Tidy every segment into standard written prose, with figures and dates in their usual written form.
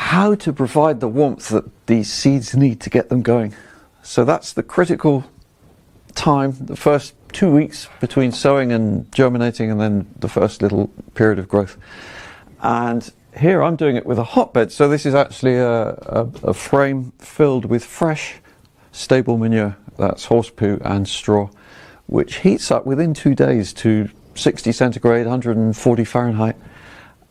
how to provide the warmth that these seeds need to get them going. So that's the critical time, the first 2 weeks between sowing and germinating, and then the first little period of growth. And here I'm doing it with a hotbed, so this is actually a frame filled with fresh, stable manure. That's horse poo and straw, which heats up within 2 days to 60 centigrade, 140 Fahrenheit.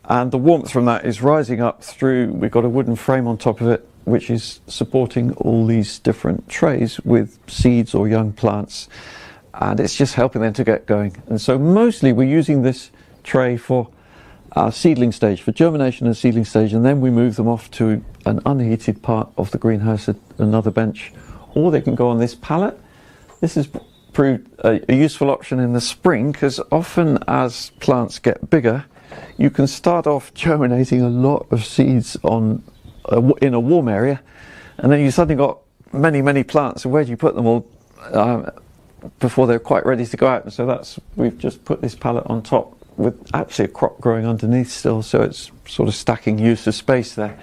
And the warmth from that is rising up through, we've got a wooden frame on top of it, which is supporting all these different trays with seeds or young plants. And it's just helping them to get going. And so mostly we're using this tray for our seedling stage, for germination and seedling stage, and then we move them off to an unheated part of the greenhouse, another bench, or they can go on this pallet. This has proved a useful option in the spring, because often as plants get bigger, you can start off germinating a lot of seeds in a warm area, and then you suddenly got many plants, and where do you put them all before they're quite ready to go out? And so we've just put this pallet on top with actually a crop growing underneath still, so it's sort of stacking use of space there.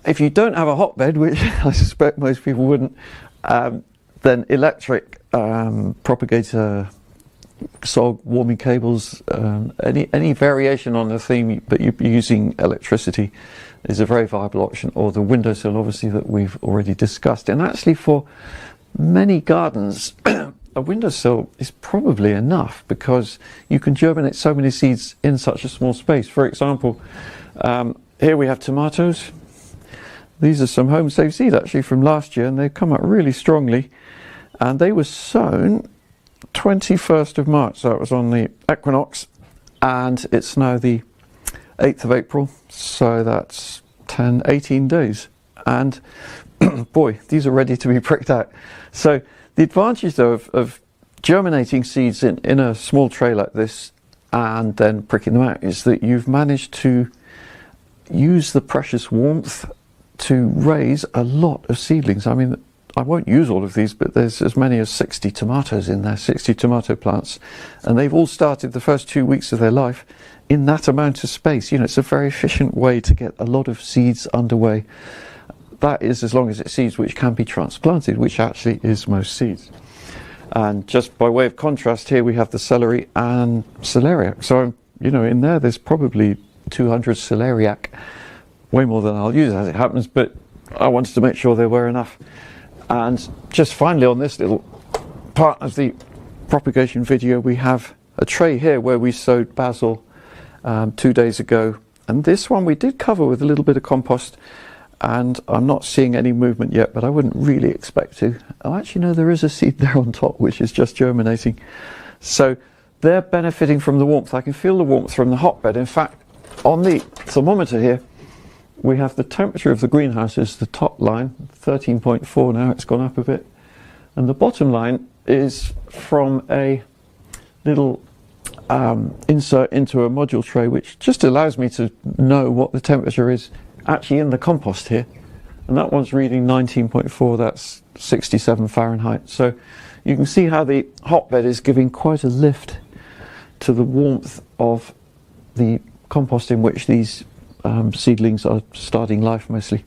If you don't have a hotbed, which I suspect most people wouldn't, then electric propagator, SOG, warming cables, any variation on the theme, but you're using electricity, is a very viable option, or the windowsill, obviously, that we've already discussed. And actually for many gardens, a windowsill is probably enough, because you can germinate so many seeds in such a small space. For example, here we have tomatoes. These are some home saved seed actually from last year, and they've come up really strongly, and they were sown 21st of March, so it was on the equinox, and it's now the 8th of April, so that's 18 days, and boy, these are ready to be pricked out. So the advantage though of germinating seeds in a small tray like this and then pricking them out is that you've managed to use the precious warmth to raise a lot of seedlings. I mean, I won't use all of these, but there's as many as 60 tomatoes in there, 60 tomato plants, and they've all started the first 2 weeks of their life in that amount of space. You know, it's a very efficient way to get a lot of seeds underway. That is, as long as it's seeds which can be transplanted, which actually is most seeds. And just by way of contrast, here we have the celery and celeriac. So, you know, in there's probably 200 celeriac, way more than I'll use as it happens, but I wanted to make sure there were enough. And just finally, on this little part of the propagation video, we have a tray here where we sowed basil 2 days ago, and this one we did cover with a little bit of compost, and I'm not seeing any movement yet, but I wouldn't really expect to. Oh, actually no, there is a seed there on top which is just germinating. So they're benefiting from the warmth. I can feel the warmth from the hotbed. In fact, on the thermometer here we have the temperature of the greenhouse is the top line, 13.4 now, it's gone up a bit, and the bottom line is from a little insert into a module tray, which just allows me to know what the temperature is actually in the compost here, and that one's reading 19.4, that's 67 Fahrenheit. So you can see how the hotbed is giving quite a lift to the warmth of the compost in which these seedlings are starting life mostly.